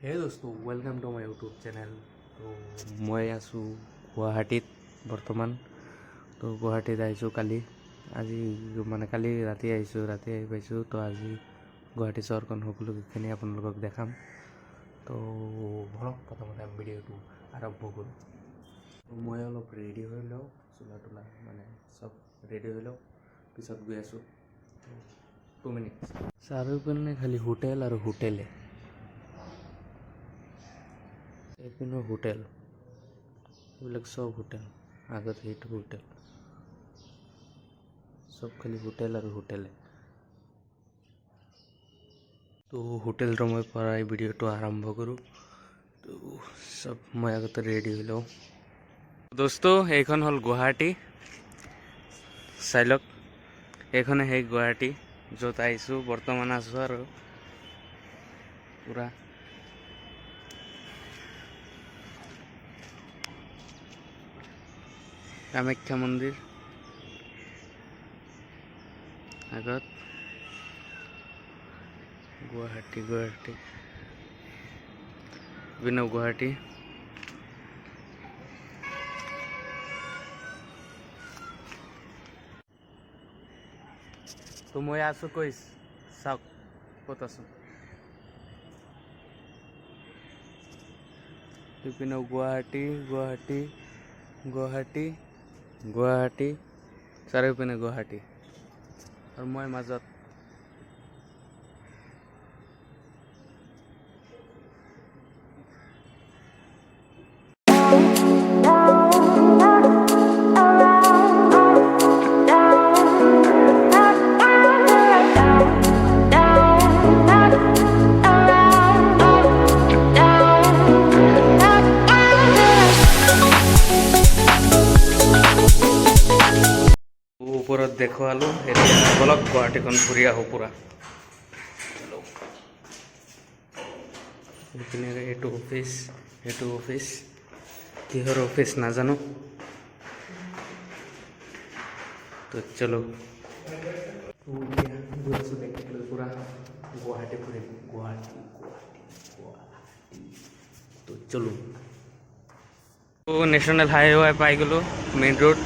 হে দোস্ত welcome to my YouTube channel. তো মই আছোঁ গুৱাহাটীত বৰ্তমান। তো গুৱাহাটীত আহিছোঁ আজি কালি ৰাতি আহিছোঁ, ৰাতি আহি পাইছোঁ। তো আজি গুৱাহাটী চহৰখন সকলোখিনি আপোনালোকক দেখাম। তো বলক প্ৰথমতে ভিডিঅ'টো আৰম্ভ কৰোঁ। মই অলপ ৰেডি হৈ লওঁ, চোলা তোলা চব ৰেডি হৈ লওঁ, পিছত গৈ আছোঁ। 2 মিনিটছ। চাৰিওপিনে খালি হোটেল আৰু হোটেলে। এইপিনে হোটেল, এইবিলাক সব হোটেল। আগত সেইটো হোটেল, সব খালি হোটেল আৰু হোটেলে। তো হোটেল ৰুমৰ পৰাই ভিডিঅ'টো আৰম্ভ কৰোঁ। তো সব মই আগতে ৰেডি হৈ লওঁ। দোস্ত এইখন হ'ল গুৱাহাটী, চাই লওক। এইখনে সেই গুৱাহাটী য'ত আহিছোঁ, বৰ্তমান আছোঁ আৰু পূৰা কামাখ্যা মন্দিৰ আগত। গুৱাহাটী বিভিন্ন গুৱাহাটী। তো মই আছোঁ কৈছ, চাওক ক'ত আছোঁ। ইপিনে গুৱাহাটী চাৰিওপিনে গুৱাহাটী আৰু মই মাজত। ওপৰত দেখুৱালোঁ, এতিয়া বলক গুৱাহাটীখন ফুৰি আহোঁ পূৰা। এইপিনে এইটো অফিচ কিহৰ অফিচ নাজানো। তো চলো গৈ আছোঁ দেখিবলৈ পূৰা গুৱাহাটী ফুৰিম। গুৱাহাটী তো চলো। তো নেশ্যনেল হাইৱে পাই গ'লোঁ, মেইন ৰোড।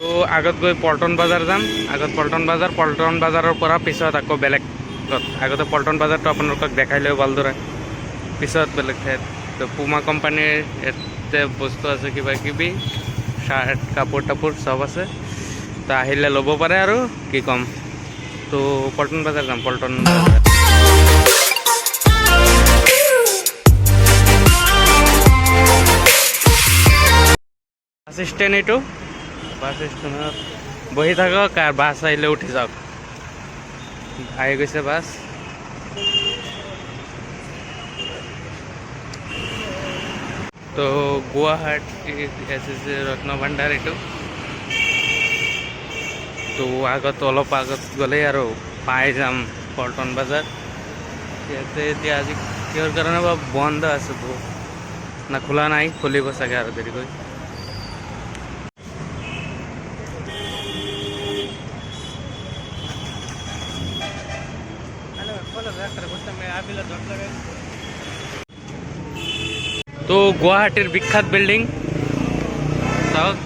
তো আগত গৈ পল্টন বজাৰ যাম। পল্টন বজাৰৰ পৰা পিছত আকৌ বেলেগ আগতে পল্টন বজাৰটো আপোনালোকক দেখাই লৈ ভালদৰে, পিছত বেলেগ ঠাইত। তো পুমা কোম্পানীৰ ইয়াতে বস্তু আছে, কিবা কিবি চাৰ্ট কাপোৰ চব আছে। তো আহিলে ল'ব পাৰে আৰু কি ক'ম। তো পল্টন বজাৰ যাম, পল্টন বজাৰ। বাছ ষ্টেণ্ড এইটো, বাছ ষ্টেণ্ডত বহি থাকক আৰু বাছ আহিলে উঠি যাওক। আহি গৈছে বাছ। তো গুৱাহাটী SSC ৰত্ন ভাণ্ডাৰ এইটো। তো অলপ আগত গ'লেই আৰু পাই যাম পল্টন বজাৰ। ইয়াতে এতিয়া আজি কিহৰ কাৰণে বা বন্ধ আছে, তো না খোলা নাই, খুলিব চাগে আৰু দেৰিকৈ। তো গুৱাহাটীৰ বিখ্যাত বিল্ডিং চাওক,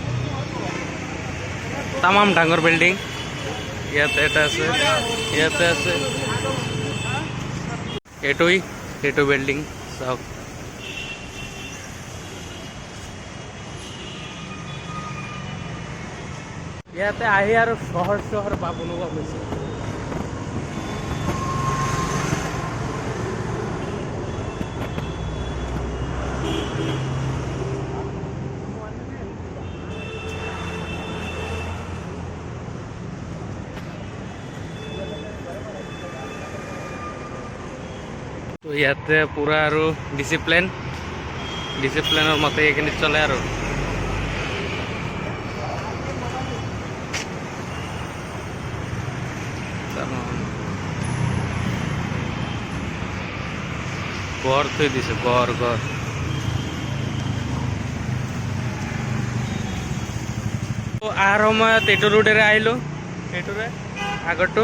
তামাম ডাঙৰ বিল্ডিং। ইয়াতে এটা আছে, ইয়াতে আছে, এইটো বিল্ডিং চাওক। ইয়াতে আহি আৰু চহৰ পাব অনুভৱ হৈছে। তো ইয়াতে পূৰা আৰু ডিচিপ্লিনৰ মতে এইখিনিত চলে আৰু। গড় থৈ দিছে গড় অহাৰ সময়ত এইটো ৰোডেৰে আহিলোঁ এইটোৰে আগৰটো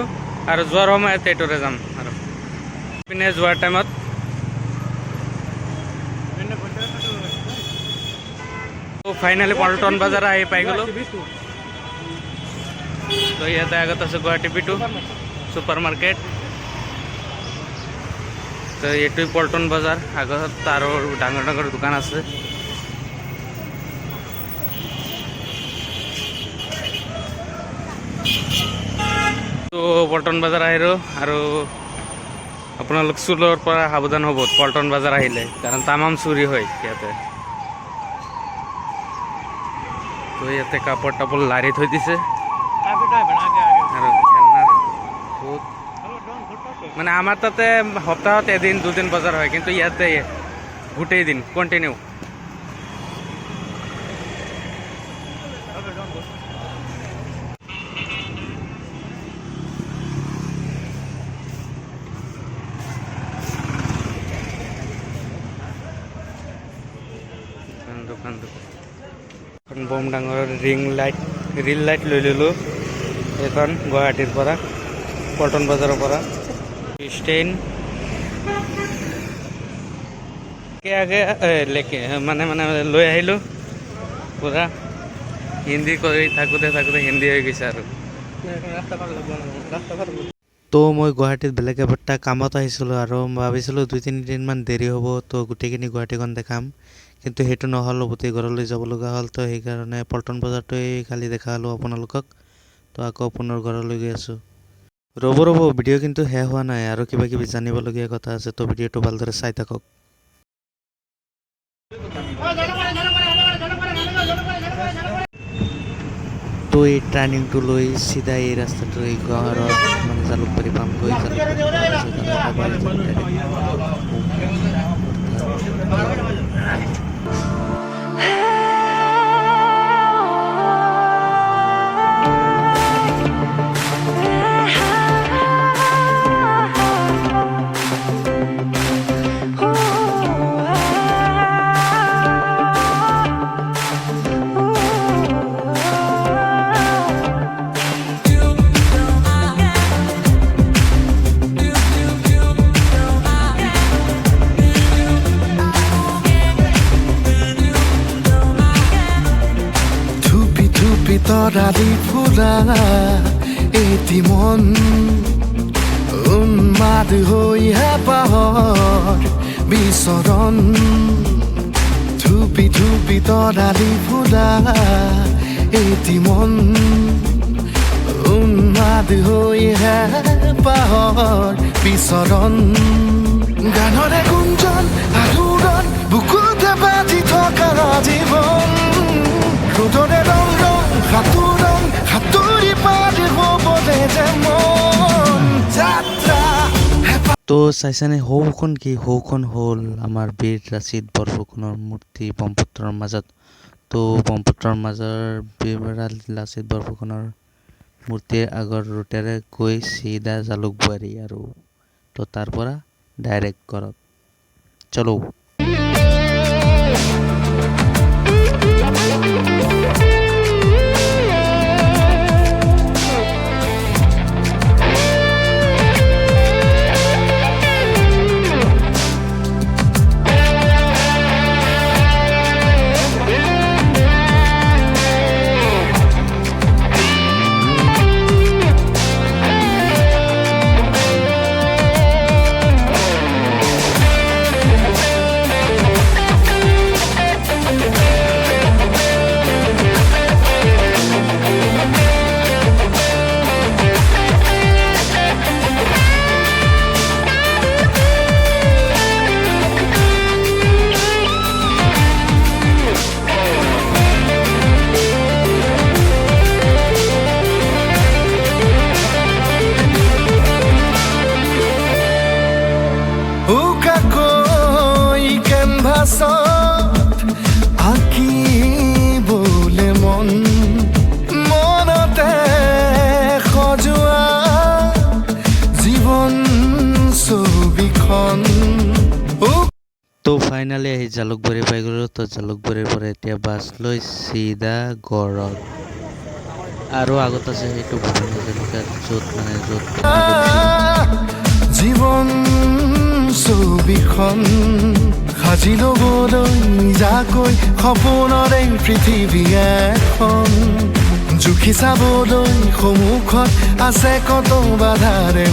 আৰু যোৱাৰ সময়ত এইটোৰে যাম আৰু পিনে যোৱাৰ টাইমত ফাইনেলি পল্টন বজাৰ আহি পাই গ'লোঁ তো ইয়াতে আগত আছে গুৱাহাটী বিটু ছুপাৰ মাৰ্কেট তো এইটোৱে পল্টন বজাৰ আগত আৰু ডাঙৰ ডাঙৰ দোকান আছে তো পল্টন বজাৰ আহিলোঁ আৰু আপোনালোক চুৰৰ পৰা সাৱধান হ'ব পল্টন বজাৰ আহিলে কাৰণ তামাম চুৰি হয় ইয়াতে তো ইয়াতে কাপোৰ টাপোৰ লাৰি থৈ দিছে আৰু খেলনা বহুত মানে আমাৰ তাতে সপ্তাহত এদিন দুদিন বজাৰ হয় কিন্তু ইয়াতে গোটেই দিন কণ্টিনিউ দোকান বম ডাঙৰ ৰিল লাইট লৈ ল'লোঁ এইখন গুৱাহাটীৰ পৰা পল্টন বজাৰৰ পৰা ষ্টেইন আগে মানে লৈ আহিলোঁ পূৰা হিন্দী কৰি থাকোঁতে হিন্দী হৈ গৈছে আৰু তো মই গুৱাহাটীত বেলেগ এটা কামত আহিছিলোঁ আৰু ভাবিছিলোঁ 2-3 দিনমান দেৰি হ'ব তো গোটেইখিনি গুৱাহাটীখন দেখাম কিন্তু সেইটো নহ'ল গোটেই ঘৰলৈ যাব লগা হ'ল তো সেইকাৰণে পল্টন বজাৰটোৱেই খালি দেখালোঁ আপোনালোকক তো আকৌ পুনৰ ঘৰলৈ গৈ আছোঁ ৰ'ব ভিডিঅ' কিন্তু শেষ হোৱা নাই আৰু কিবা কিবি জানিবলগীয়া কথা আছে তো ভিডিঅ'টো ভালদৰে চাই থাকক তো এই টাৰ্ণিংটো লৈ চিধা এই ৰাস্তাটো এই ঘৰত মানে জালুকবাৰী পামগৈ তৰালি ফুৰা এটি মন উন্মাদ হৈ হেঁপাহৰ বিচৰণ ধুপি তৰালি ফুৰা এটি মন উন্মাদ হৈ হেঁপাহৰ বিচৰণ গানৰে গুঞ্জন আলোড়ন বুকুতে বাজি থকা জীৱন ৰ'দৰে ৰং সাঁতুৰি পাৰ হ'বলে যে মন যাত্ৰা তো চাইছানে সৌখন কি সৌখন হ'ল আমাৰ বীৰ লাচিত বৰফুকনৰ মূৰ্তি ব্ৰহ্মপুত্ৰৰ মাজত তো ব্ৰহ্মপুত্ৰৰ মাজৰ বীৰ লাচিত বৰফুকনৰ মূৰ্তিৰ আগৰ ৰুটেৰে গৈ চিধা জালুকবাৰী আৰু তো তাৰ পৰা ডাইৰেক্ট ঘৰত চলো আঁকিবলে মন মনতে সজোৱা জীৱন ছবিখন ফাইনেলি আহি জালুকবাৰী পাই গ'লোঁ। তো জালুকবাৰীৰ পৰা এতিয়া বাছ লৈ চিধা গড়ত, আৰু আগত আছে সেইটো ভূপেন হাজৰিকা য'ত জীৱন ছবিখন সাজি ল'বলৈ যাকৈ সপোনৰে পৃথিৱী এখন জুখি চাবলৈ সন্মুখত আছে কত বাধাৰে